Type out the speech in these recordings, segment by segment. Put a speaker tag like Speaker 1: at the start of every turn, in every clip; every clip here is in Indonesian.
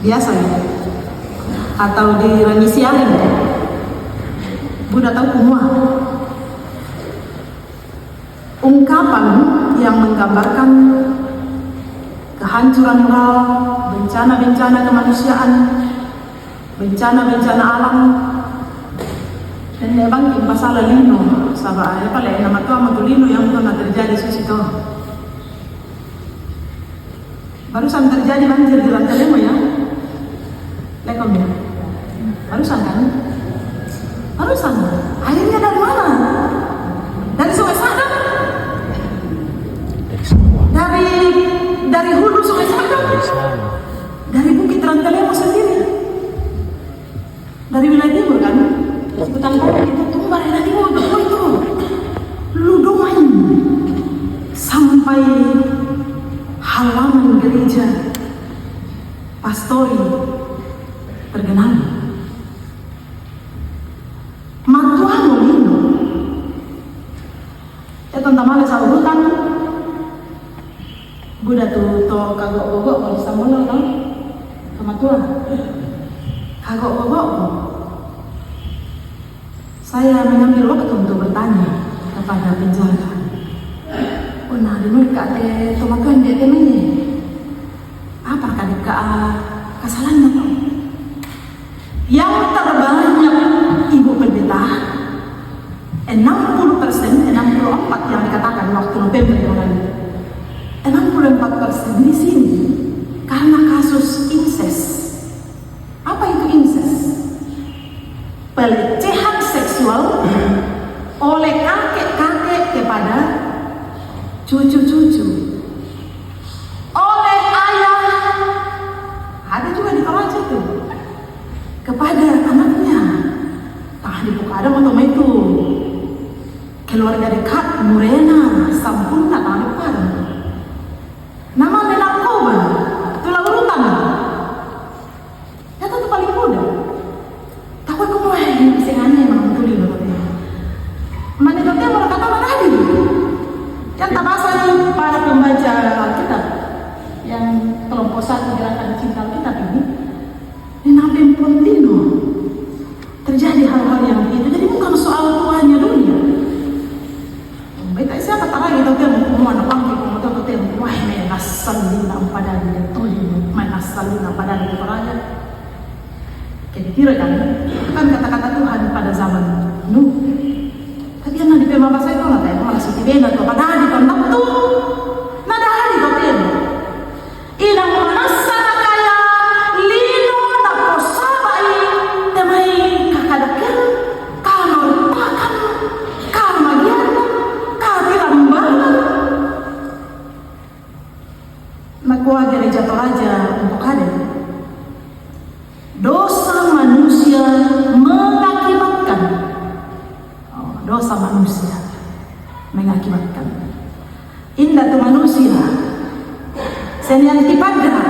Speaker 1: biasa ya, atau di remisi alim ya, Buddha tahu semua ungkapan yang menggambarkan kehancuran moral, bencana-bencana kemanusiaan, bencana-bencana alam, dan memang masalah lino, sahabat apa lah nama tu amat lino yang pernah terjadi di situ. Barusan terjadi banjir di Rantelemo ya, lekom ya, barusan kan? Barusan, airnya dari mana? Dari Sungai Sadang? Dari hulu Sungai Sadang? Dari Bukit Rantelemo sendiri? Dari wilayah timur kan? Sebutan itu tumbar dari timur itu Ludoman sampai halaman gereja Pastori tergenang. Matuano lino. Teman-teman sa urutan. Buda to kagok-gogok kalau Istanbul kan. Kematuan. Kagok-gogok. Saya mengambil waktu untuk bertanya kepada penjaga. Oh, nah, dulu kade tomatuan dia temennya. Apa kade kesalahannya tuh? Yang terbanyak ibu pendeta 60%, 64 yang dikatakan waktu November yang lalu. 64% di sini karena kasus incest. Apa itu incest? Pelecehan seksual oleh kakek-kakek kepada cucu-cucu, oleh ayah, ada juga di Toraja itu, kepada anaknya. Tah di Pukadam atau itu keluarga dekat Murena, Sampurna, tah di Pukadam. Nama narkoba, tulang urutan. Kata itu paling mudah. Tahu aku mau yang pisengannya emang betul ini katanya. Mana katanya mau kata apa tadi? Yang tak bahasa para pembaca Alkitab yang kelompok satu gerakan cinta Alkitab ini Nabi Pontino terjadi hal-hal yang begitu. Jadi bukan soal tuannya dunia. Baik siapa tak lagi tahu kan mau anak pangki mau tahu kan wah menasalina pada dia tolong menasalina pada dia Toraja. Kira-kira kan kata-kata Tuhan pada zaman Nuh. Tapi yang di pemabas saya itu nggak tahu malah sutibena atau pada hari tahun itu nada hari tahun ilang manasa kaya lino na posabai temai kakadakan kanolpakan kamagian katirambanan nakuha gereja Toraja untuk hadir. Dosa manusia mengakibatkan dosa manusia mengakibatkan indah tu manusia senian tipada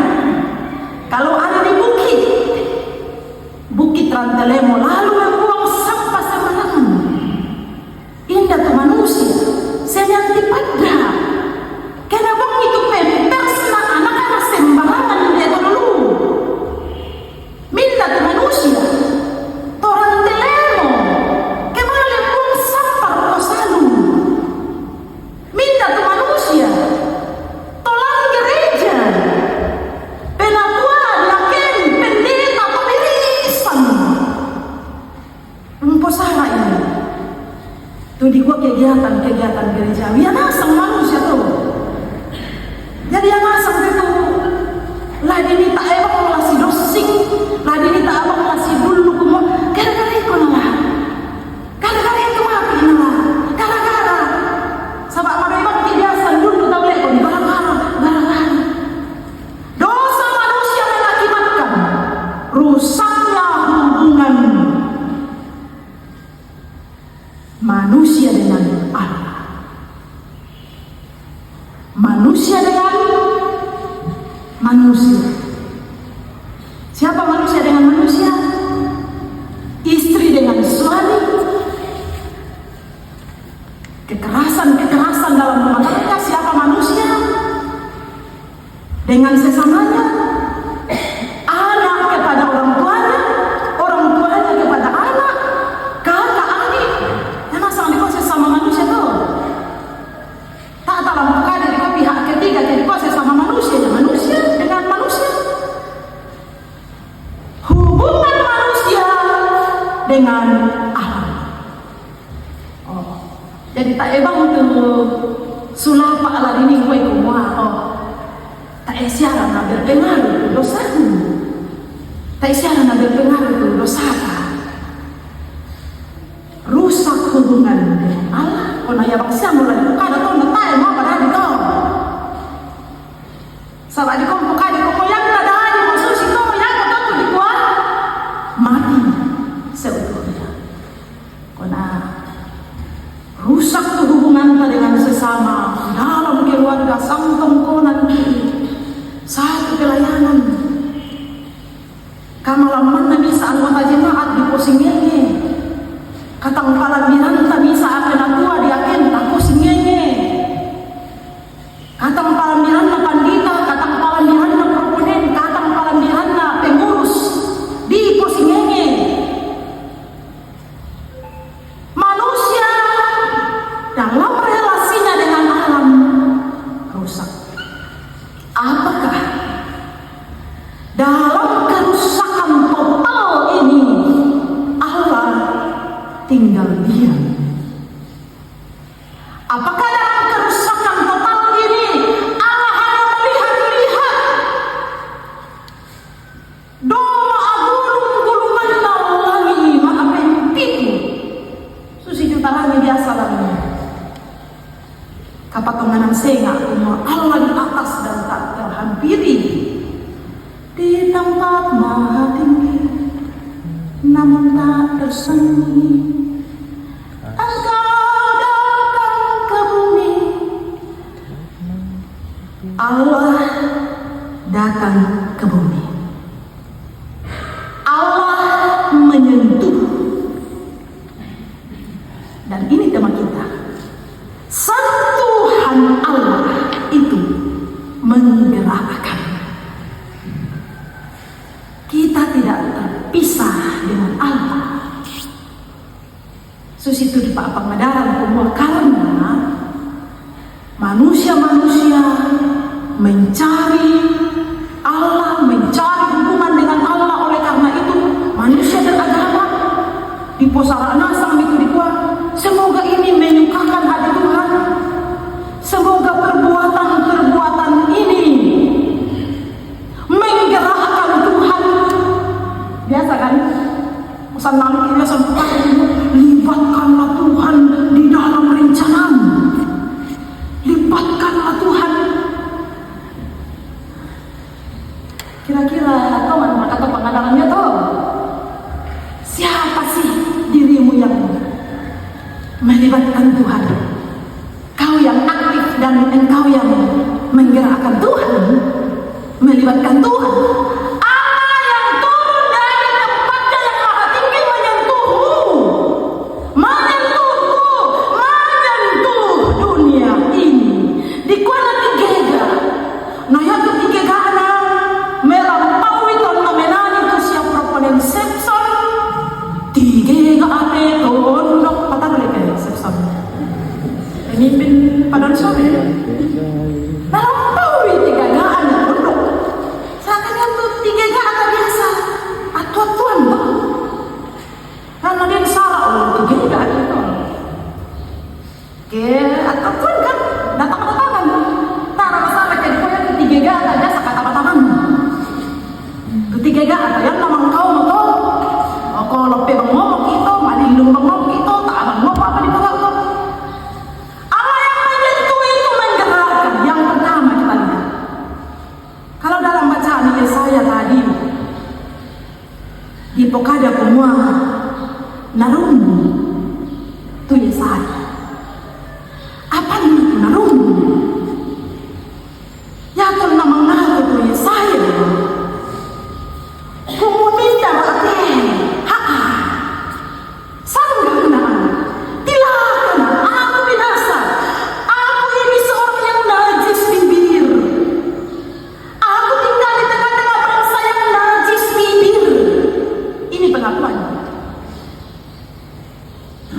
Speaker 1: kalau ada di bukit Rantelemo lalu membuang sampah sembarangan. Indah tu manusia senian tipada kenapa itu pempers anak-anak sembarangan dia dulu. Minta tu manusia Rantelemo kembali buang sampah Rosalu. Minta tu manusia tolong gereja penatua laken pendeta pemirisan memposara ini tu di gua kegiatan gereja ya nasang manusia tuh jadi yang nasang itu lah ini tak emang melasi dosing lah ini tak emang melasi dulu kumur gara-gara itu lah gara-gara itu mati lah gara-gara sabak memang kebiasaan dulu tahu leko di barang-barang dosa manusia mengakibatkan rusaknya hubungan manusia dengan Allah, manusia dengan manusia. Siapa manusia dengan manusia? Istri dengan suami. Kekerasan dalam rumah tangga. Siapa manusia dengan sesamanya? Anak dengan alam. Oh, jadi tak ebang tu sulapa ala ini kau kumua. Oh, tak siaran na berpengaruh dosa. Tak siaran na berpengaruh dosa. Rusak hubungan dengan Allah. Kau naya bangsa mulai buka atau letak mau pada di kau. Sabar di kau buka di kau yang ada di maksud si kau yang kau tu di kuat mati seutuhnya. Kau nak rusak hubungan dengan sesama dalam keluarga sangkong kau nanti satu pelayanan. Kamalaman na bisa anggota jemaat di posingnya. Katang palambiran tak bisa akan natua diaken tak posingnya. Katang palambiran na pandita, katang palambiran na proponen, katang palambiran na pengurus di posingnya. Manusia dalam relasinya dengan alam rusak. Apakah dalam kerusakan total ini Allah tinggal diam? Apakah dalam kerusakan total ini Allah hanya melihat-lihat? Doma agulung gulungan nawangi maafin pitu. Susi jutaranya biasa lagi. Kapatonganan senga semua Allah di atas dan tak terhampiri. Di tempat maha tinggi, namun tak tersembunyi. Engkau datang ke bumi. Allah datang ke bumi. Allah menyentuh. Dan ini tema kita. Sentuhan Allah itu menggerakkan. Kita tidak terpisah dengan Allah. Susitu di Pak Pangadaran semua karena manusia-manusia mencari Allah, mencari hubungan dengan Allah. Oleh karena itu manusia beragama di posarana sang itu dikuat. Semoga ini menyukakan hati Tuhan. Semoga perbuatan-perbuatan ini menggerakkan Tuhan. Biasa kan? Usaha nalik ini sempat libatkanlah Tuhan di dalam rencanamu. Libatkanlah Tuhan. Kira-kira kau mana kata pengadalannya tuh? Siapa sih dirimu yang melibatkan Tuhan? Kau yang aktif dan engkau yang menggerakkan Tuhan, melibatkan Tuhan. Allah yang turun dari tempatnya yang maha tinggi menyentuhmu, menyentuhku, menyentuh dunia ini. Di kuala tiga, naya ketiga ana melampaui ton menani tu siap proponen Sepson. Tiga ate tondok patah lagi Sepson. Pemimpin pada sore. Melampaui tiga ana tondok. Seakan tuh tiga atau biasa atau tuan lah. Karena dia salah tiga itu. Oke, atau tuan kan datang-datangan. Tara masalah jadi kau yang tiga atau biasa kata-kataman. Ketiga atau yang namang kau mau. Kalau lebih ngomong itu, malilung ngomong itu, tak abang ngomong apa di bawah itu. Allah yang menyentuh itu menggerakkan. Yang pertama kita lihat. Kalau dalam bacaan Yesaya tadi, di pokada semua narum tu Yesaya. Apa itu narum? Ya tu nama ngaku tu Yesaya. Kumunita berarti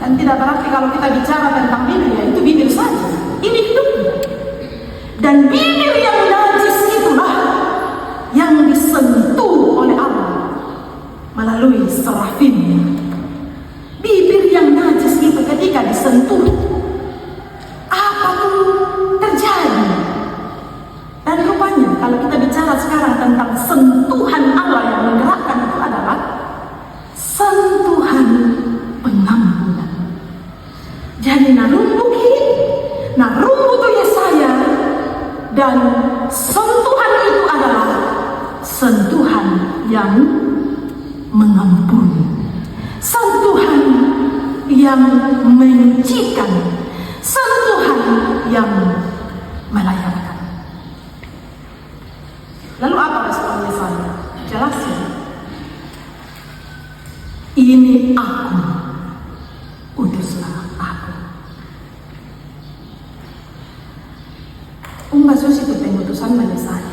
Speaker 1: dan tidak berarti kalau kita bicara tentang bibir ya itu bibir saja. Ini hidupnya. Dan bibir yang najis itulah yang disentuh oleh Allah melalui serafimnya. akan mengampuni, Sang Tuhan yang menyucikan, Sang Tuhan yang melayani. Lalu apa respon Yesaya? Jelasin. Ini aku, utuslah aku. Umba susi itu pengutusan Yesaya.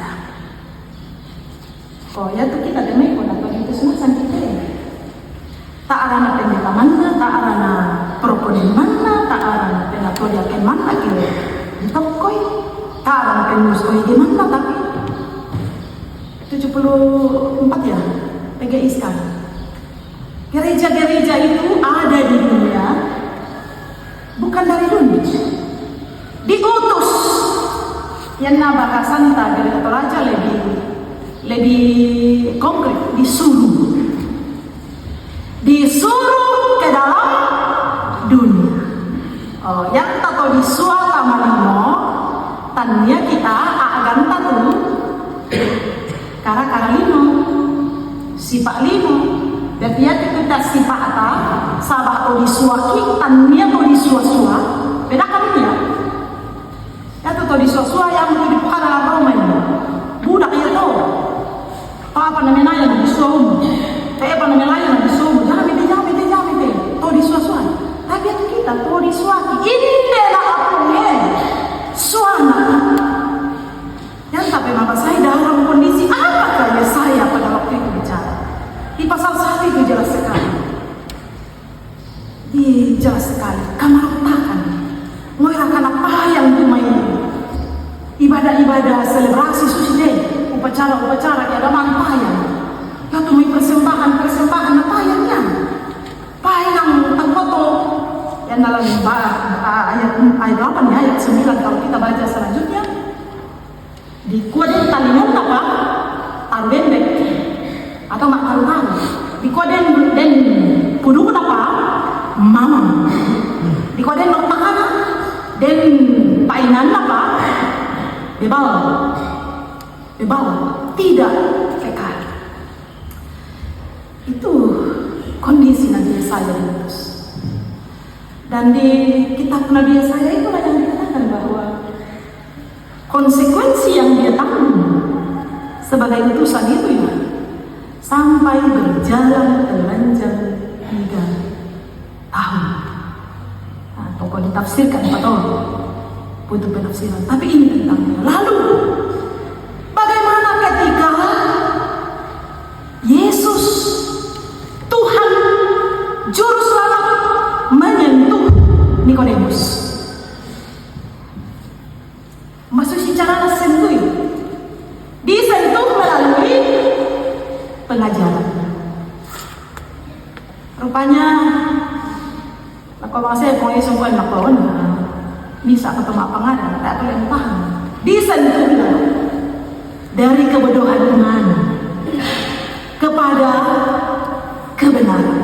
Speaker 1: Oh ya tuh kita demai pun apa itu semua santai. Tak arana pendeta mana, tak arana proponen mana, tak arana penatoria ken mana kira. Ditokoi, tak arana penus koi di mana tapi 74 ya, PGI sekarang. Gereja-gereja itu ada di dunia, bukan dari dunia. Diutus. Yang nama Santa gereja Toraja lebih konkret, disuruh ke dalam dunia. Oh, yang tato di suara malino, tanya kita agan tatu. Kara lino, sifat lino, dan dia kita sifat apa? Sabah atau disuaki, tania atau disua-sua, beda kan ya? Ya tuh di sua-sua yang di depan dalam rumah ini, budak ya tuh, apa namanya yang disua, apa namanya yang disua, jangan beda, tuh disua-sua. Tapi kita tuh disuaki, ini beda apa nih? Suana. Yang tapi mama saya dalam kondisi apa kaya saya pada waktu itu bicara. Di pasal 1 itu jelas sekali. Jelas sekali. Kamarutakan. Ngoirakan apa yang dimain. Ibadah-ibadah selebrasi suci deh. Upacara-upacara keagamaan apa yang. Ya tumai persembahan apa yang. Payang tangkoto. Yang dalam ayat 8 ya, ayat 9 kalau kita baca selanjutnya. Di kuaden talingan apa? Arbendek atau makaruhan. Di kuaden den puduk apa? Mamam. Di kuaden makana den painan apa? Bebal. Tidak kekal. Itu kondisi Nabi Yesaya diutus. Dan di kitab Nabi Yesaya itu yang dikatakan bahwa konsekuensi yang dia tanggung sebagai utusan itu ya sampai berjalan telanjang 3 tahun. Nah, pokoknya ditafsirkan 4 tahun butuh penafsiran. Tapi ini tentangnya. Lalu bagaimana ketika Yesus Tuhan Juru Selamat menyentuh Nikodemus? Secara sentuh disentuh melalui pengajaran. Rupanya kalau saya punya semua lakukan bisa ketemu apa nggak ada, tak boleh paham. Disentuhlah dari kebodohan iman kepada kebenaran.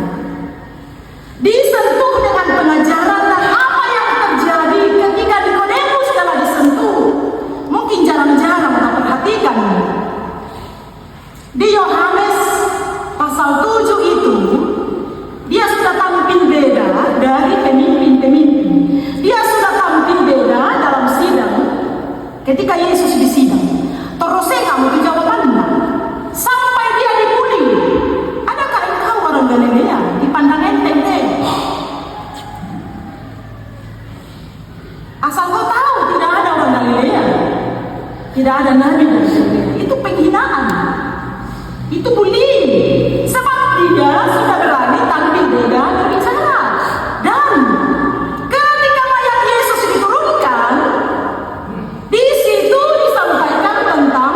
Speaker 1: Disentuh dengan pengajaran dan apa yang terjadi ketika Nikodemus telah disentuh. Mungkin jarang-jarang kita perhatikan. Di Yohanes pasal 7 itu dia sudah tampil beda dari pemimpin-pemimpin. Dia sudah tampil beda dalam sidang ketika Yesus disidang. Terus kamu di jawabannya sampai dia dibuli. Adakah engkau orang Galilea? Dipandang enteng-enteng. Asal kau tahu tidak ada orang Galilea. Tidak ada nabi dari Galilea. Itu penghinaan. Itu bullying. Sebab dia sudah berani tampil beda berbicara. Dan ketika mayat Yesus diturunkan, di situ disampaikan tentang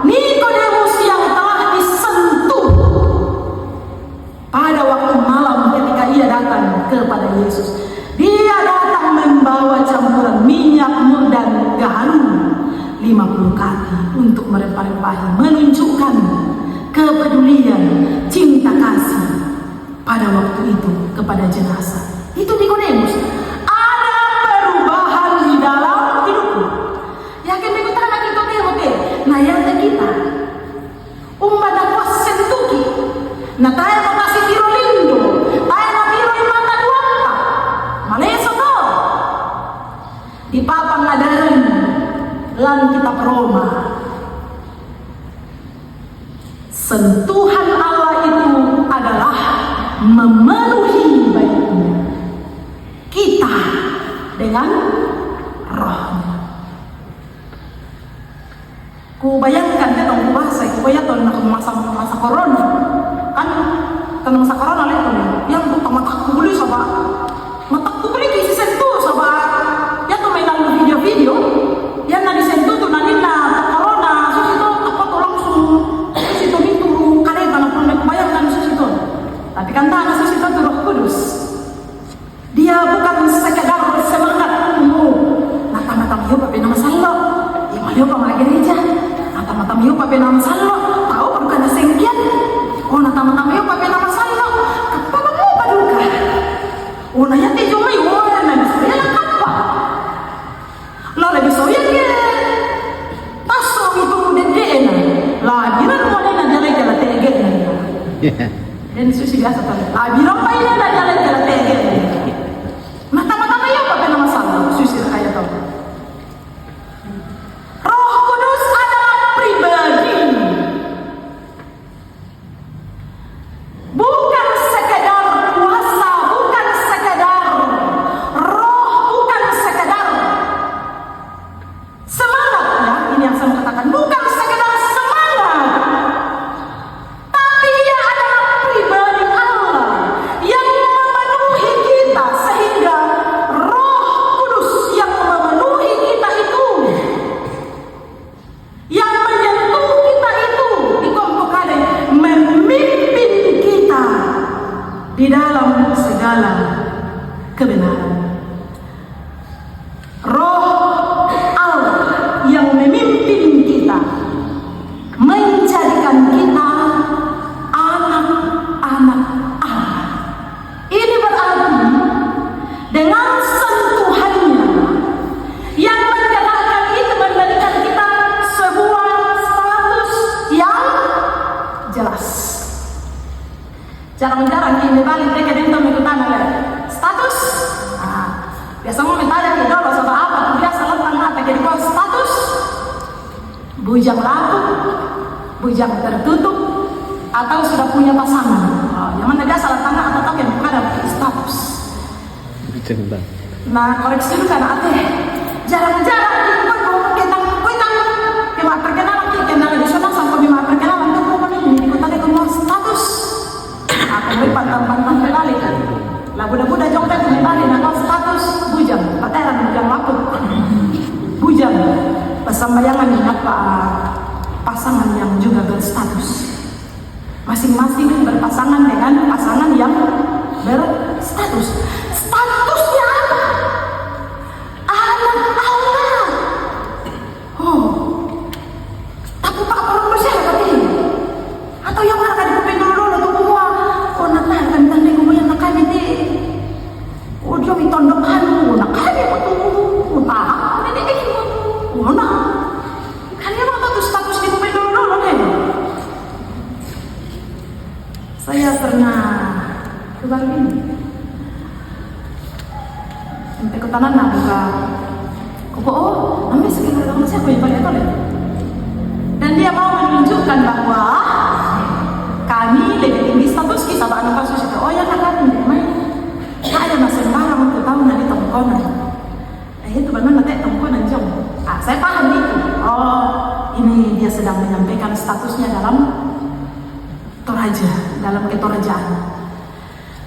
Speaker 1: Nikodemus yang telah disentuh pada waktu malam ketika ia datang kepada Yesus. Dia datang membawa campuran minyak, mur dan gaharu 50 kaki untuk merempah-rempahi, menunjukkan kepedulian, cinta kasih pada waktu itu kepada jenazah. Itu Nikodemus. Ada perubahan di dalam hidupku. Yakin begitu anak itu oke. Nah yang kita umat dakwah sentuh Na tayo makasi tiro lindo, tayo na tiro imata duwata, maleso to. Di papangadaran lan kita Roma. Sentuhan Allah itu adalah memenuhi baiknya kita dengan rohnya. Ku bayangkan tenong bahasa, ku bayangkan nak masa corona, kan tenong masa corona itu yang tuh mata ku beli sama, mata ku beli kisi sentuh sama, ya tuh mainan video-video, yang nadi sentuh tuh nadi na corona, sus itu apa tuh langsung, sus itu turun kali tanah pun bayangkan sus itu, tapi kan tanah sus itu tuh Roh Kudus, dia bukan sekedar semangat mata-mata hiu pakai nama sallo, hiu pakai gereja. Mata-mata miu pape nama sallo, tahu bukan sengkian. Oh, mata-mata miu pape nama sallo, kepala mu paduka. Oh, naya tijo mai ora na saya apa? Lo lagi soya ke? Taso itu dede na. Lagiran mo na jala-jala tege na. Dan susi biasa tuh. Lagiran pa ina na jala-jala tege. Mata-mata miu pape nama sallo, susi kaya tuh. Di dalam segala kebenaran. Roh Allah yang memimpin kita, menjadikan kita anak-anak Allah. Ini berarti dengan sentuhannya yang menjadikan itu memberikan kita sebuah status yang jelas. Jarang-jarang ini balik mereka dentro mengikutan status. Biasa mau minta di dolo sama apa? Biasa lantang mata jadi kau status. Bujang lampu, bujang tertutup, atau sudah punya pasangan. Yang mana biasa lantang atau tak yang bukan ada status. Nah koreksi dulu kan ate. Jarang-jarang kita mau kita bima perkenalan kita dari sana sampai bima perkenalan kita mau ini kita ada kemau status. Aku pantang-pantang kembali kan. Lagu-lagu dah jongkak kembali nama status bujang, pateran bujang laku. Bujang pesambayangan apa pasangan yang juga berstatus. Masing-masing berpasangan dengan pasangan yang berstatus. Statusnya apa? Anak Allah. Oh, tapi Pak perlu percaya tadi. Atau yang mana kan kuping dulu tuh semua. Oh, natah kan tanda kemudian nak kami di. Oh, dia mitondokan. Nak kami betul. Utah. Ini ini. Oh, nak. Kalian mau tahu status di kuping dulu kan? Saya pernah ke Bali. Sampai ke tanah nak buka. Kok ambil sekitar orang siapa yang paling tahu? Dan dia mau menunjukkan bahwa kami lebih tinggi status kita anak kasus itu. Oh ya kan memang ada masa sembarang untuk tahu nanti tongkonan. Itu benar nanti tongkonan jom. Saya paham itu. Oh ini dia sedang menyampaikan statusnya dalam toraja, dalam ketorajaan.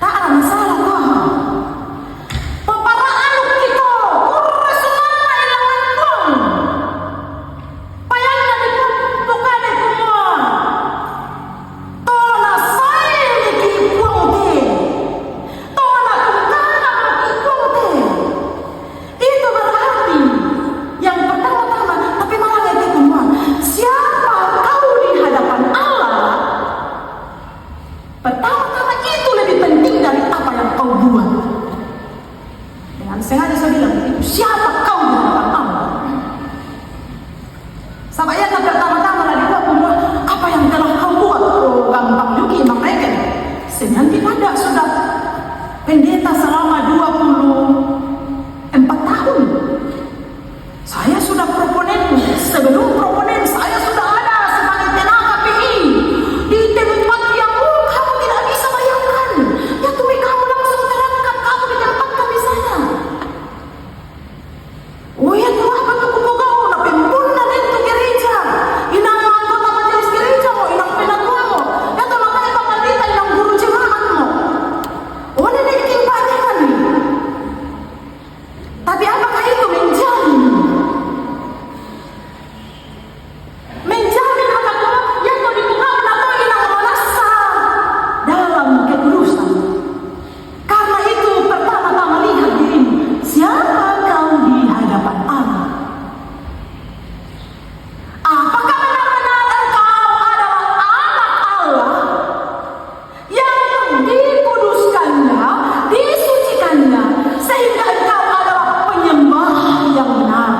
Speaker 1: Tak ada masalah kok. Pertama-tama itu lebih penting dari apa pendeta selama 24 tahun. Saya sudah proponen, sebelum proponen saya sudah ada sebagai tenaga PI di tempat yang kamu tidak bisa bayangkan. Ya Tuhan, kamu langsung terangkat, kamu ditempatkan di sana. Oh ya Tuhan, apa tuh kau nak pembuna itu gereja, inang anggota majelis gereja mo, inang penatua mo, ya Tuhan makanya pemandita, inang guru jemaat mo. Oh ini kimpahan nih. Tapi apakah itu menjamin apa yang kau dibukakan atau inang merasa dalam kekudusan? Karena itu pertama-tama lihat dirimu, siapa kau di hadapan Allah. Apakah benar-benar engkau adalah anak Allah yang dikuduskannya, disucikannya, sehingga engkau adalah penyembah yang benar?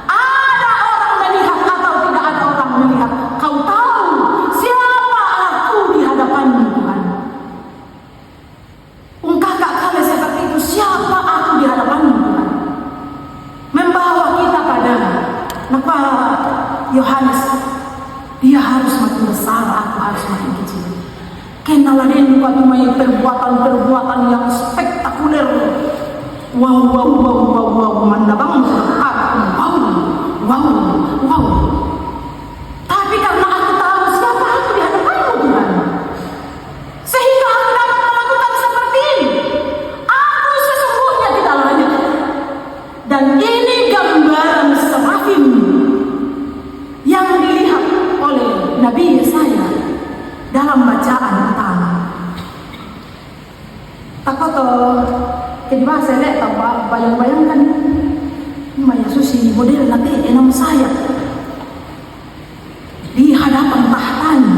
Speaker 1: Ada orang melihat atau tidak ada orang melihat, kau tahu siapa aku di hadapanmu Tuhan. Kakak kali seperti itu, siapa aku di hadapanmu Tuhan, membawa kita pada kenapa Yohanes, dia harus makin besar, aku harus makin kecil. Kenalah den waktu main perbuatan yang spektakuler. Wow, mandabang wow. Tapi karena aku tahu siapa aku di hadapanmu Tuhan, sehingga aku dapat melakukan seperti ini. Aku sesungguhnya tidak layak. Dan ini gambaran serafim yang dilihat oleh Nabi Yesaya dalam bacaan pertama. Takoto kedua saya lihat tanpa bayang-bayangkan Maya Susi model nanti enam sayap di hadapan tahtanya.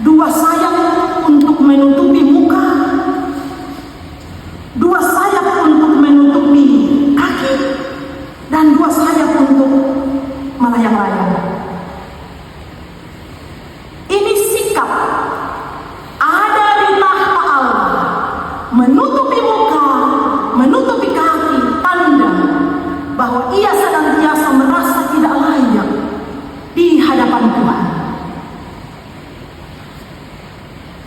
Speaker 1: Dua sayap untuk menutupi muka, dua sayap untuk menutupi kaki, dan dua sayap untuk melayang-layang. Ini sikap ada di tahta Allah, menutupi muka, menutupi kaki, tanda bahwa ia senantiasa merasa tidak layak di hadapan Tuhan.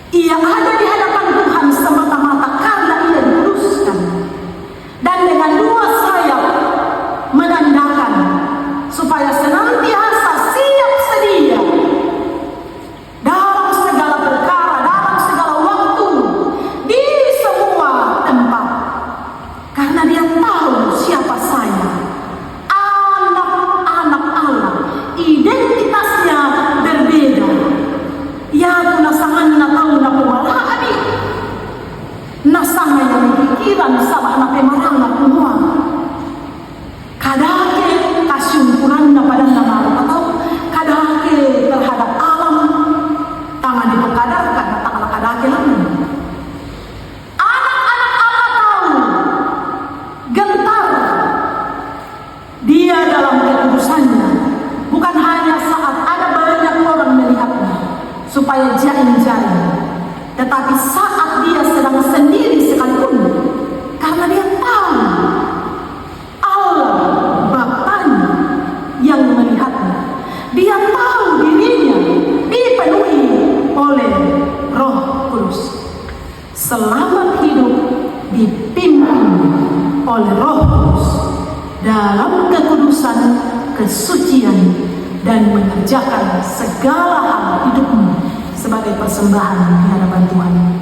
Speaker 1: Ia ada di hadapan Tuhan semata-mata karena ia dikuduskan, dan dengan dua sayap menandakan supaya senantiasa siap sedia dalam segala perkara, dalam segala waktu, di semua tempat, karena dia tahu siapa saya, anak-anak Allah. Identitasnya berbeda. Ya nasangan na tahu na pumaraan ni nasangan yang pikiran sama na pemarang na semua kadake kasyukuran na pada nama atau kadake terhadap alam tangan dipekadarkan tak kadake lagi. Anak-anak Allah tahu gentar dia dalam kekudusannya, bukan hanya saat ada banyak orang melihatnya supaya jaring-jaring, tetapi saat dia sedang sendiri sekalipun, karena dia tahu Allah Bapanya yang melihatnya. Dia tahu dirinya dipenuhi oleh Roh Kudus. Selamat hidup dipimpin oleh Roh Kudus dalam kekudusan, kesucian, dan mengerjakan segala hal hidupmu sebagai persembahan di hadapan Tuhan.